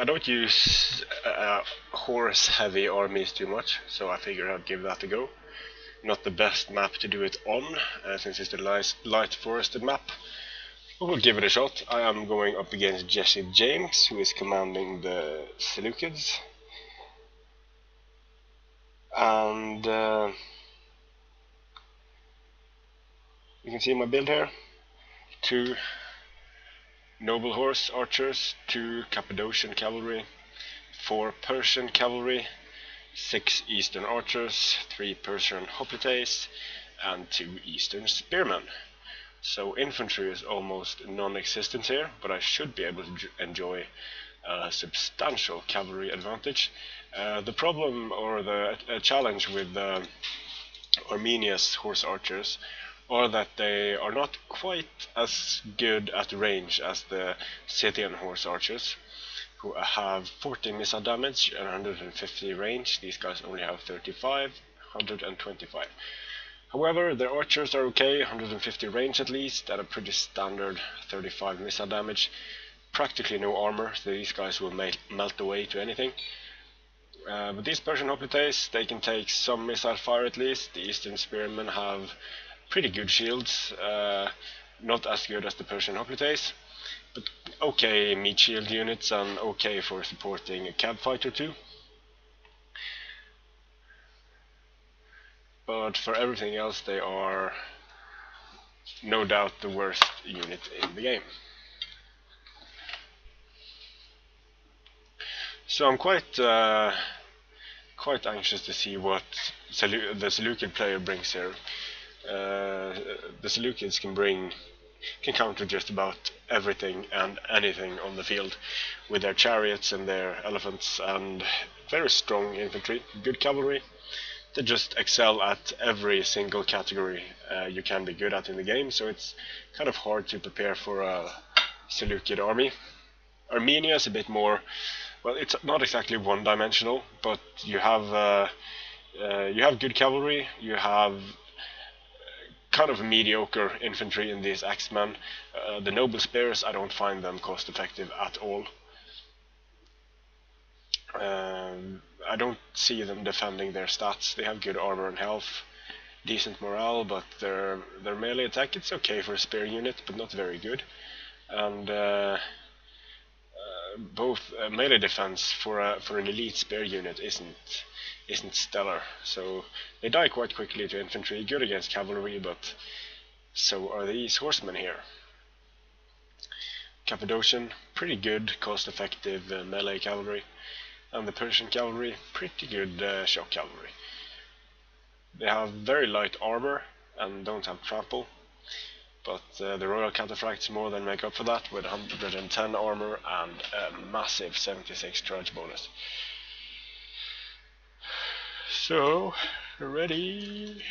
I don't use horse-heavy armies too much, so I figured I'd give that a go. Not the best map to do it on, since it's the light forested map. But we'll give it a shot. I am going up against Jesse James, who is commanding the Seleucids. And you can see my build here. 2 noble horse archers, 2 Cappadocian cavalry, 4 Persian cavalry, 6 eastern archers, 3 Persian hoplites, and 2 eastern spearmen. So infantry is almost non-existent here, but I should be able to enjoy a substantial cavalry advantage. The problem, or the challenge with Armenia's horse archers, are that they are not quite as good at range as the Scythian horse archers, who have 40 missile damage and 150 range. These guys only have 35, 125. However, their archers are okay, 150 range at least, at a pretty standard 35 missile damage. Practically no armor, so these guys will melt away to anything. But these Persian hoplites, they can take some missile fire at least. The eastern spearmen have pretty good shields, not as good as the Persian hoplites, but okay meat shield units and okay for supporting a cab fight or 2. But for everything else, they are no doubt the worst unit in the game. So I'm quite anxious to see what the Seleucid player brings here. The Seleucids can counter just about everything and anything on the field with their chariots and their elephants and very strong infantry, good cavalry. They just excel at every single category you can be good at in the game, so it's kind of hard to prepare for a Seleucid army. Armenia is a bit more, well, it's not exactly one-dimensional, but you have good cavalry, you have kind of mediocre infantry in these X-Men. The noble spears, I don't find them cost-effective at all. I don't see them defending their stats. They have good armor and health, decent morale, but their melee attack, it's okay for a spear unit, but not very good. And both melee defense for an elite spear unit isn't stellar. So they die quite quickly to infantry, good against cavalry, but so are these horsemen here. Cappadocian, pretty good cost-effective melee cavalry. And the Persian cavalry, pretty good shock cavalry. They have very light armor and don't have trample, but the Royal Cataphracts more than make up for that with 110 armor and a massive 76 charge bonus. So, ready?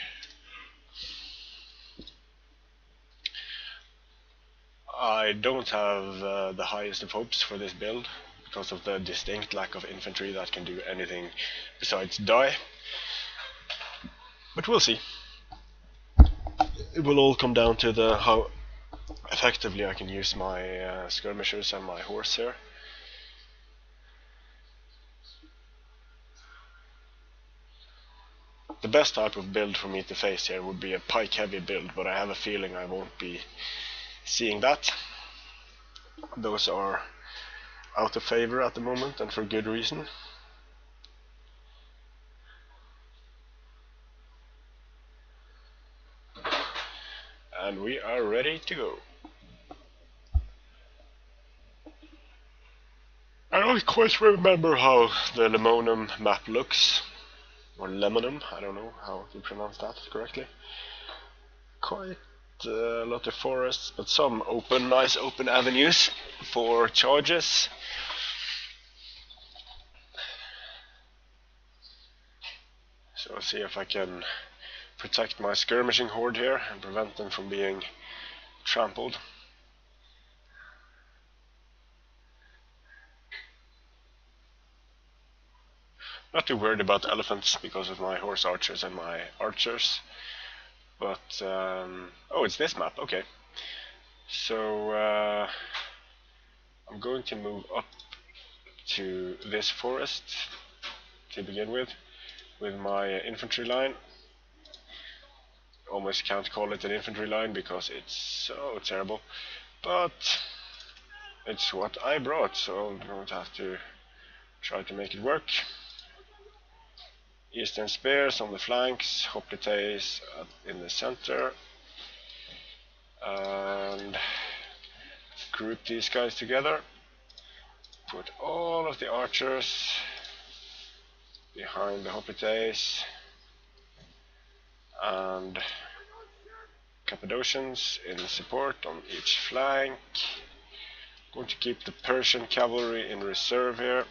I don't have the highest of hopes for this build, because of the distinct lack of infantry that can do anything besides die. But we'll see. It will all come down to how effectively I can use my skirmishers and my horse here. The best type of build for me to face here would be a pike heavy build, but I have a feeling I won't be seeing that. Those are out of favor at the moment, and for good reason. And we are ready to go. I don't quite remember how the Lemonum map looks, or Lemonum, I don't know how to pronounce that correctly. Quite a lot of forests, but some nice open avenues for charges. So I'll see if I can protect my skirmishing horde here and prevent them from being trampled. Not too worried about elephants because of my horse archers and my archers. But, oh, it's this map, okay. So, I'm going to move up to this forest to begin with my infantry line. Almost can't call it an infantry line because it's so terrible, but it's what I brought, so I'm going to have to try to make it work. Eastern spears on the flanks, hoplites in the center, and group these guys together. Put all of the archers behind the hoplites and Cappadocians in support on each flank. Going to keep the Persian cavalry in reserve here,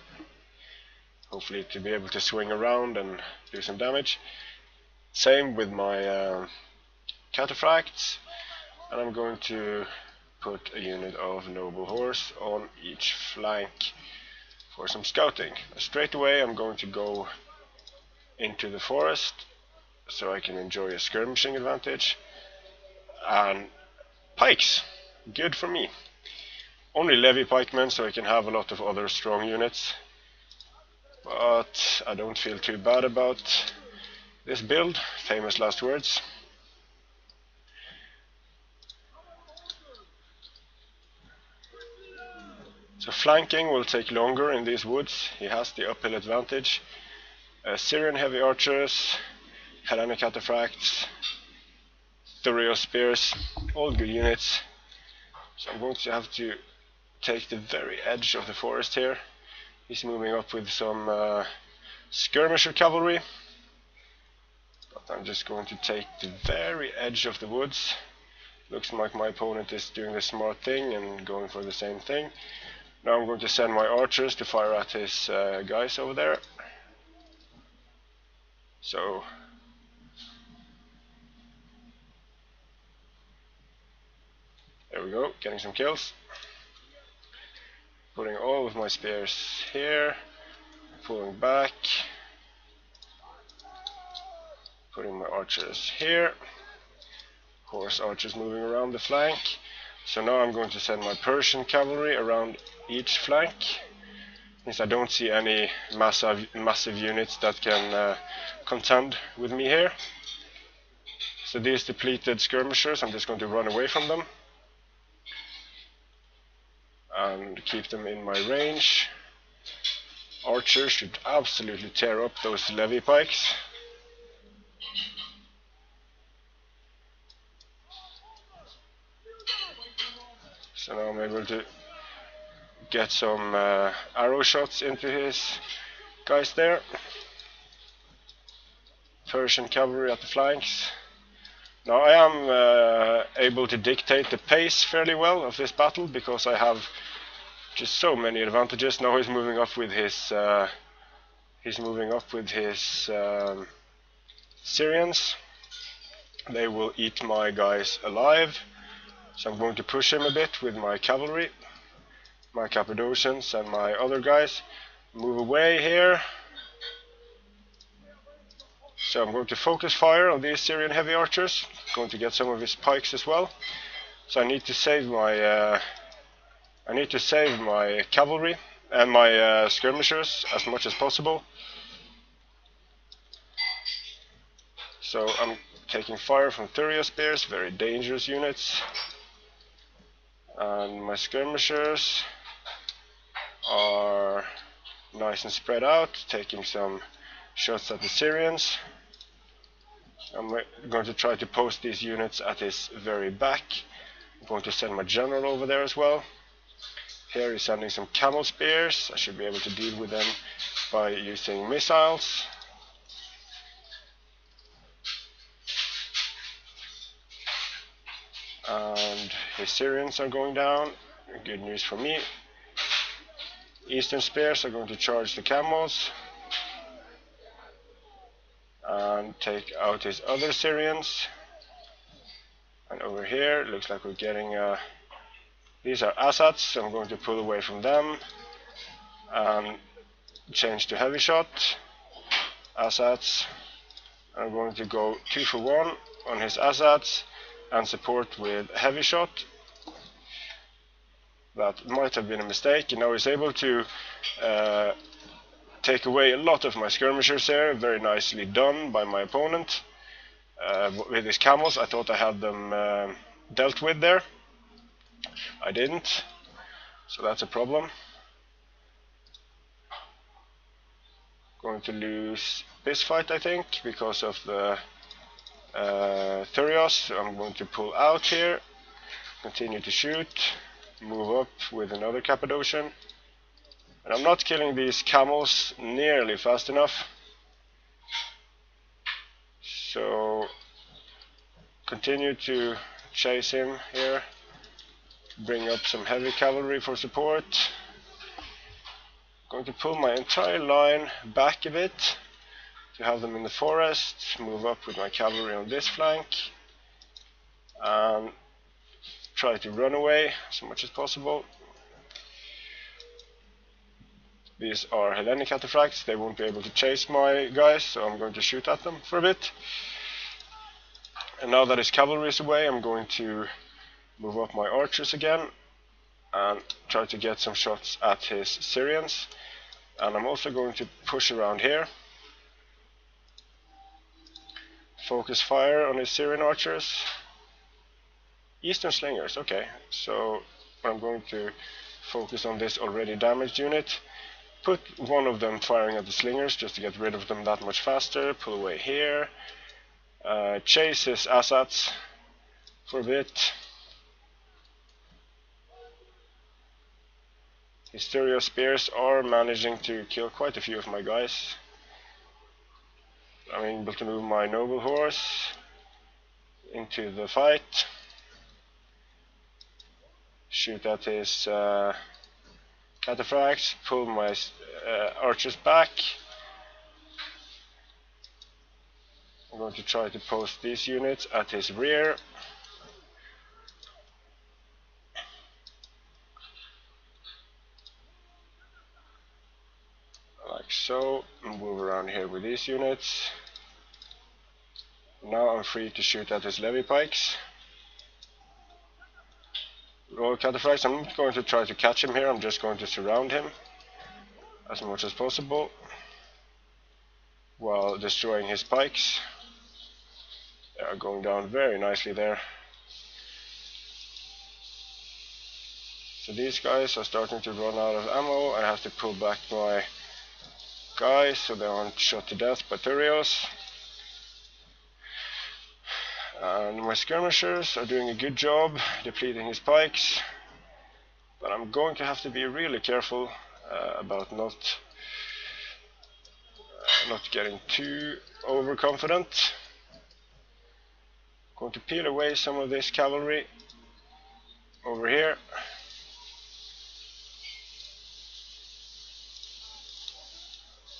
hopefully to be able to swing around and do some damage. Same with my cataphracts, and I'm going to put a unit of noble horse on each flank for some scouting. Straight away I'm going to go into the forest so I can enjoy a skirmishing advantage, and pikes, good for me. Only levy pikemen, so I can have a lot of other strong units, but I don't feel too bad about this build. Famous last words. So flanking will take longer in these woods. He has the uphill advantage. Syrian heavy archers, Hellenic cataphracts, Thurio spears, all good units. So I'm going to have to take the very edge of the forest here. He's moving up with some skirmisher cavalry, but I'm just going to take the very edge of the woods. Looks like my opponent is doing the smart thing and going for the same thing. Now I'm going to send my archers to fire at his guys over there. So there we go, getting some kills. Putting all of my spears here, pulling back, putting my archers here, horse archers moving around the flank. So now I'm going to send my Persian cavalry around each flank, since I don't see any massive units that can contend with me here. So these depleted skirmishers, I'm just going to run away from them and keep them in my range. Archers should absolutely tear up those levy pikes. So now I'm able to get some arrow shots into his guys there. Persian cavalry at the flanks. Now I am able to dictate the pace fairly well of this battle because I have just so many advantages. Now he's moving up with his Syrians. They will eat my guys alive, so I'm going to push him a bit with my cavalry, my Cappadocians and my other guys. Move away here. So I'm going to focus fire on these Syrian heavy archers. Going to get some of his pikes as well. So I need to save my cavalry and my skirmishers as much as possible. So I'm taking fire from Thurio spears, very dangerous units. And my skirmishers are nice and spread out, taking some shots at the Syrians. I'm going to try to post these units at his very back. I'm going to send my general over there as well. Here he's sending some camel spears. I should be able to deal with them by using missiles. And his Syrians are going down. Good news for me. Eastern spears are going to charge the camels and take out his other Syrians. And over here, looks like we're getting these are Assads, so I'm going to pull away from them and change to heavy shot. Assads. I'm going to go 2 for 1 on his Assads and support with heavy shot. That might have been a mistake. Now he's able to take away a lot of my skirmishers here. Very nicely done by my opponent. With his camels, I thought I had them dealt with there. I didn't, so that's a problem. Going to lose this fight, I think, because of the Thurios. So I'm going to pull out here, continue to shoot, move up with another Cappadocian. And I'm not killing these camels nearly fast enough. So continue to chase him here. Bring up some heavy cavalry for support. Going to pull my entire line back a bit to have them in the forest. Move up with my cavalry on this flank. And try to run away as much as possible. These are Hellenic cataphracts. They won't be able to chase my guys, so I'm going to shoot at them for a bit. And now that his cavalry is away, I'm going to move up my archers again and try to get some shots at his Syrians. And I'm also going to push around here. Focus fire on his Syrian archers. Eastern slingers, okay. So I'm going to focus on this already damaged unit. Put one of them firing at the slingers just to get rid of them that much faster. Pull away here. Chase his assets for a bit. His Thurio spears are managing to kill quite a few of my guys. I'm able to move my noble horse into the fight. Shoot at his cataphracts, pull my archers back. I'm going to try to post these units at his rear. Like so. Move around here with these units. Now I'm free to shoot at his levy pikes. Royal cataphracts, I'm not going to try to catch him here, I'm just going to surround him as much as possible while destroying his pikes. They are going down very nicely there. So these guys are starting to run out of ammo. I have to pull back my guys so they aren't shot to death by Thurios. And my skirmishers are doing a good job depleting his pikes, but I'm going to have to be really careful about not getting too overconfident. Going to peel away some of this cavalry over here.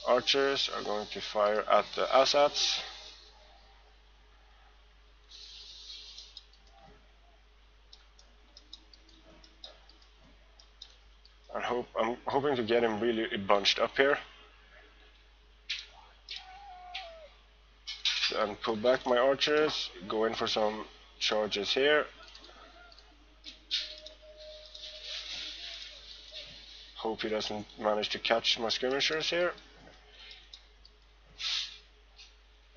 Archers are going to fire at the assets. I'm hoping to get him really bunched up here. And pull back my archers, go in for some charges here. Hope he doesn't manage to catch my skirmishers here.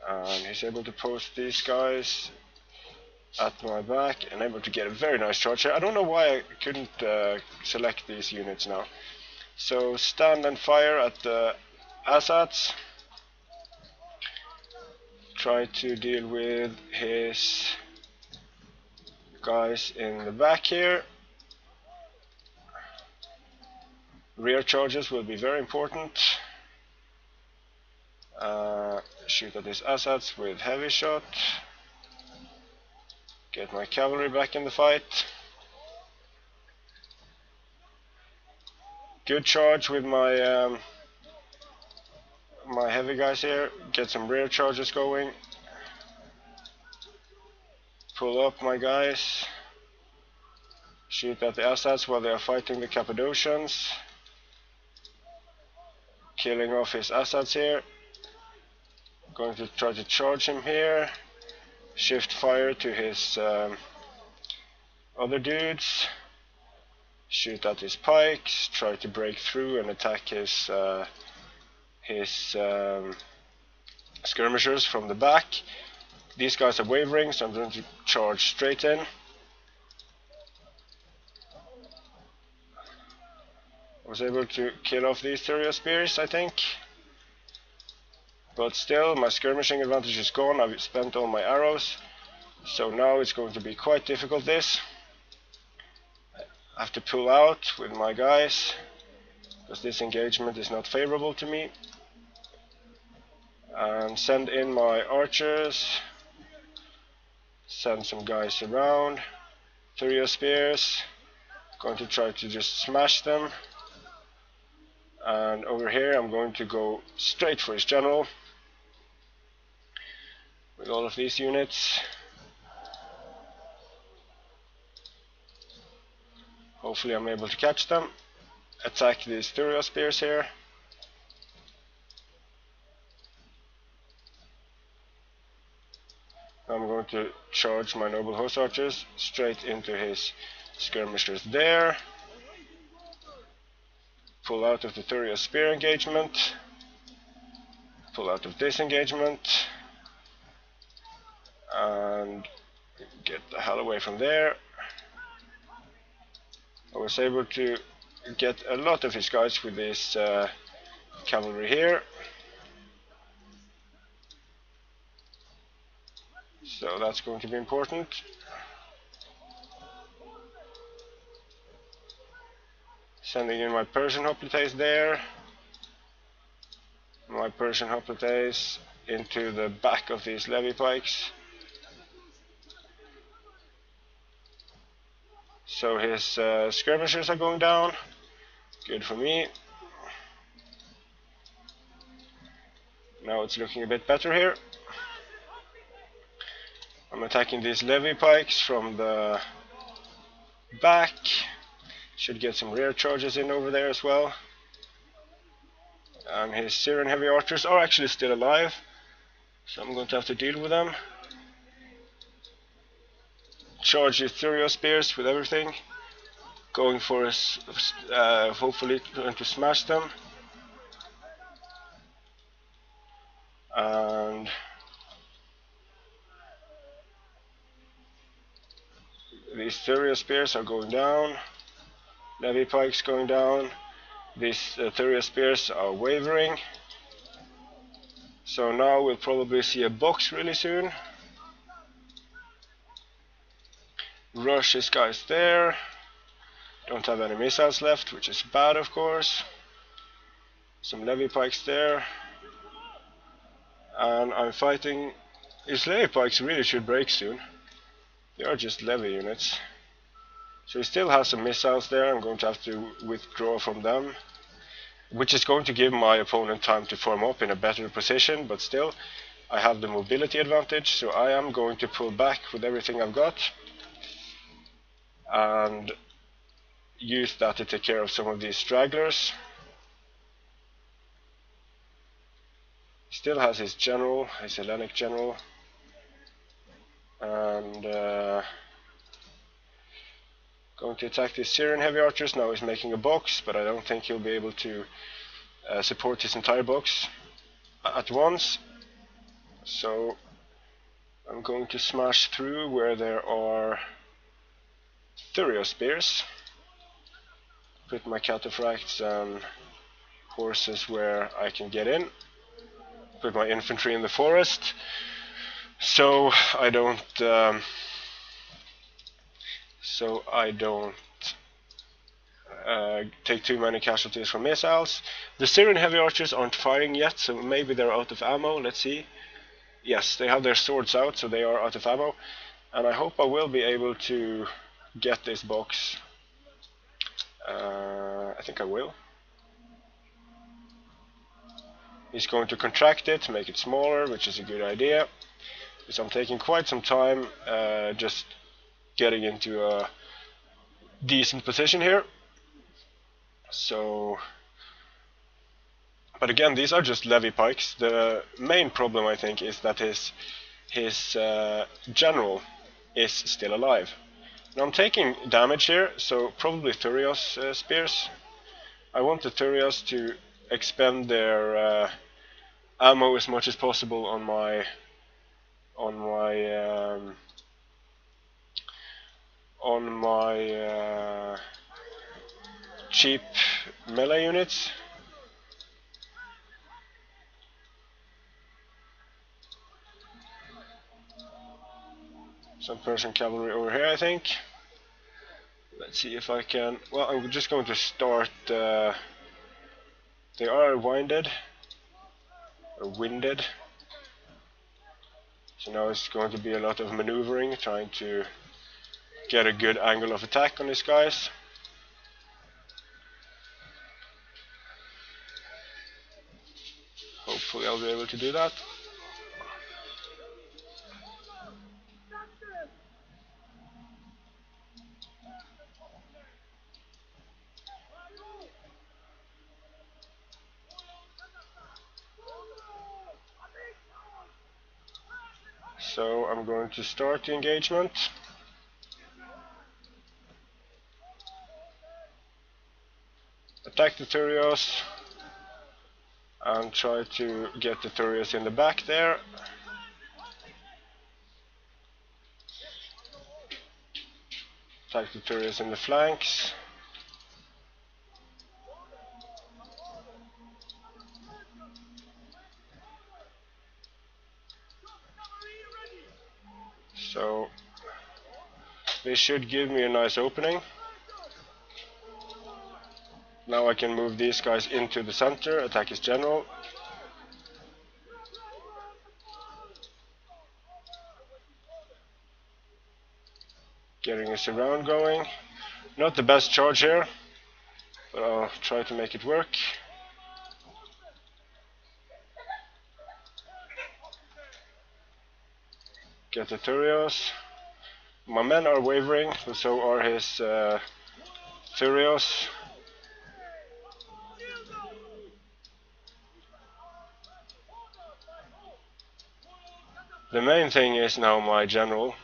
And he's able to post these guys at my back and able to get a very nice charge here. I don't know why I couldn't select these units now. So stand and fire at the assets. Try to deal with his guys in the back here. Rear charges will be very important. Shoot at his assets with heavy shot. Get my cavalry back in the fight. Good charge with my my heavy guys here. Get some rear charges going. Pull up my guys. Shoot at the assets while they are fighting the Cappadocians. Killing off his assets here. Going to try to charge him here. Shift fire to his other dudes. shoot at his pikes, try to break through and attack his skirmishers from the back. These guys are wavering, so I'm going to charge straight in. I was able to kill off these Thurio spears, I think. But still, my skirmishing advantage is gone. I've spent all my arrows. So now it's going to be quite difficult this. I have to pull out with my guys, because this engagement is not favorable to me. And send in my archers. Send some guys around. Thurio spears. Going to try to just smash them. And over here I'm going to go straight for his general with all of these units. Hopefully I'm able to catch them. Attack these Thurio spears here. I'm going to charge my noble horse archers straight into his skirmishers there. Pull out of the Thurio spear engagement. Pull out of this engagement. And get the hell away from there. I was able to get a lot of his guys with this cavalry here. So that's going to be important. Sending in my Persian hoplites there. My Persian hoplites into the back of these levy pikes. So his skirmishers are going down. Good for me. Now it's looking a bit better here. I'm attacking these levy pikes from the back. Should get some rear charges in over there as well. And his Syrian heavy archers are actually still alive, so I'm going to have to deal with them. Charge his Thurio spears with everything. Going for us, hopefully going to smash them. And these Thurio spears are going down. Levy pikes going down. These Thurio spears are wavering. So now we'll probably see a box really soon. Rush his guys there. Don't have any missiles left, which is bad of course. Some levy pikes there. And I'm fighting. His levy pikes really should break soon. They are just levy units. So he still has some missiles there. I'm going to have to withdraw from them, which is going to give my opponent time to form up in a better position, but still I have the mobility advantage, so I am going to pull back with everything I've got and use that to take care of some of these stragglers. He still has his general, his Hellenic general, and going to attack these Syrian heavy archers. Now he's making a box, but I don't think he'll be able to support his entire box at once. So I'm going to smash through where there are Thurio spears. Put my cataphracts and horses where I can get in. Put my infantry in the forest, so I don't take too many casualties from missiles. The Syrian heavy archers aren't firing yet, so maybe they're out of ammo. Let's see. Yes, they have their swords out, so they are out of ammo. And I hope I will be able to get this box. I think I will. He's going to contract it, make it smaller, which is a good idea. Because I'm taking quite some time just getting into a decent position here. So, but again, these are just levy pikes. The main problem, I think, is that his general is still alive. Now I'm taking damage here, so probably Thurios spears. I want the Thurios to expend their ammo as much as possible on my on my on my cheap melee units. Some Persian cavalry over here, I think. Let's see if I can. Well, I'm just going to start. They are winded or winded, so now it's going to be a lot of maneuvering, trying to get a good angle of attack on these guys. Hopefully I'll be able to do that. So I'm going to start the engagement. Attack the Thurios and try to get the Thurios in the back there. Attack the Thurios in the flanks. So this should give me a nice opening. Now I can move these guys into the center, attack his general. Getting a surround going. Not the best charge here, but I'll try to make it work. Get the Thurios. My men are wavering, but so are his Thurios. The main thing is now my general.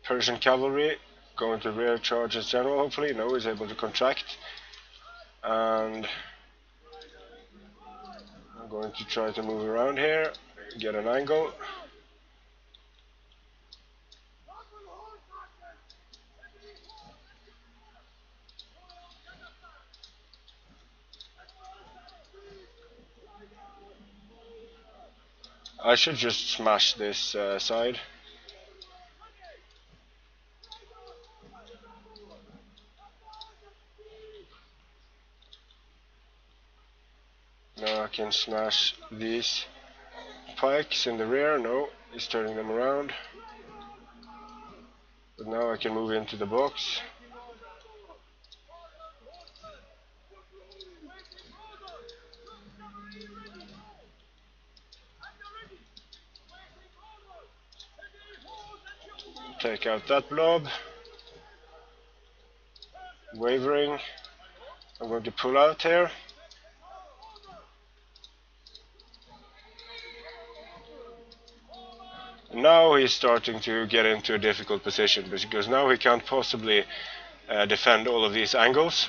Persian cavalry going to rear charge his general, hopefully. No, he's able to contract. And I'm going to try to move around here, get an angle. I should just smash this side. Now I can smash these pikes in the rear. No, he's turning them around. But now I can move into the box. Take out that blob. Wavering. I'm going to pull out here. Now he's starting to get into a difficult position because now he can't possibly defend all of these angles.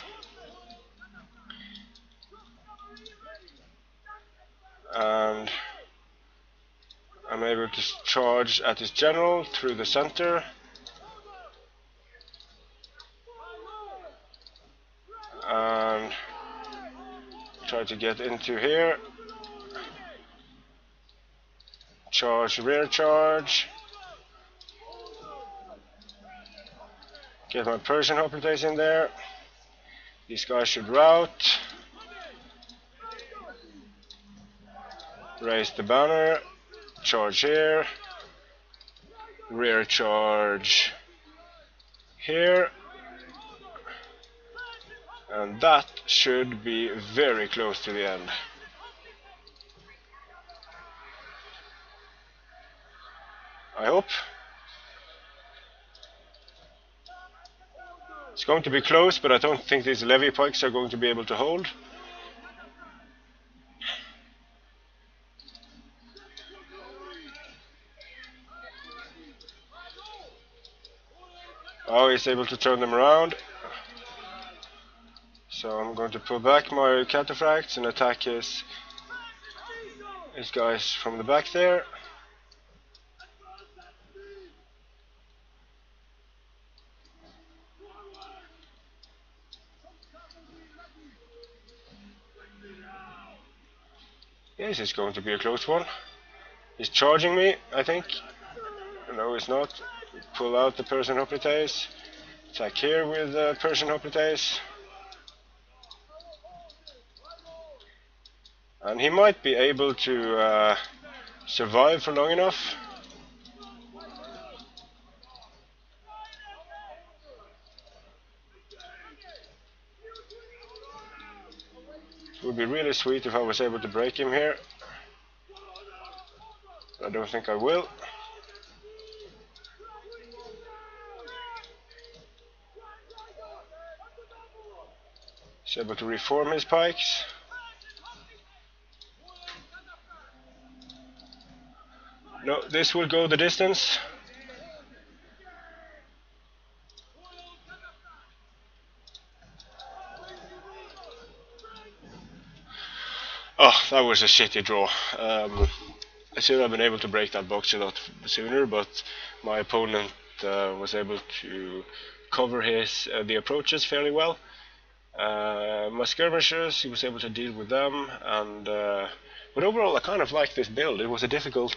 And I'm able to charge at his general through the center. And try to get into here. Charge, rear charge. Get my Persian hoplites in there. These guys should rout. Raise the banner. Charge here. Rear charge here. And that should be very close to the end. I hope. It's going to be close, but I don't think these levy pikes are going to be able to hold. he's able to turn them around. So I'm going to pull back my cataphracts and attack his guys from the back there. Yes, it's going to be a close one. He's charging me, I think. No, he's not. Pull out the Persian hoplites. Attack here with the Persian hoplites. And he might be able to survive for long enough. It would be really sweet if I was able to break him here. I don't think I will. He's able to reform his pikes. No, this will go the distance. Oh, that was a shitty draw. I should have been able to break that box a lot sooner, but my opponent was able to cover the approaches fairly well. My skirmishers, he was able to deal with them, and but overall I kind of liked this build. It was a difficult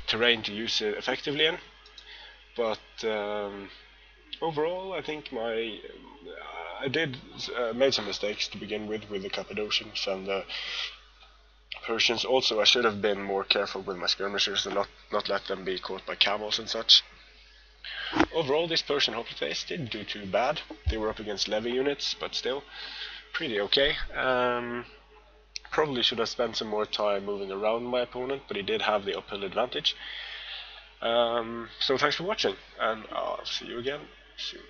terrain to use it effectively in, but overall I think I did made some mistakes to begin with the Cappadocians and the Persians. Also, I should have been more careful with my skirmishers and not let them be caught by camels and such. Overall, this Persian hoplites didn't do too bad. They were up against levy units, but still pretty okay. Probably should have spent some more time moving around my opponent, but he did have the uphill advantage. So thanks for watching, and I'll see you again soon.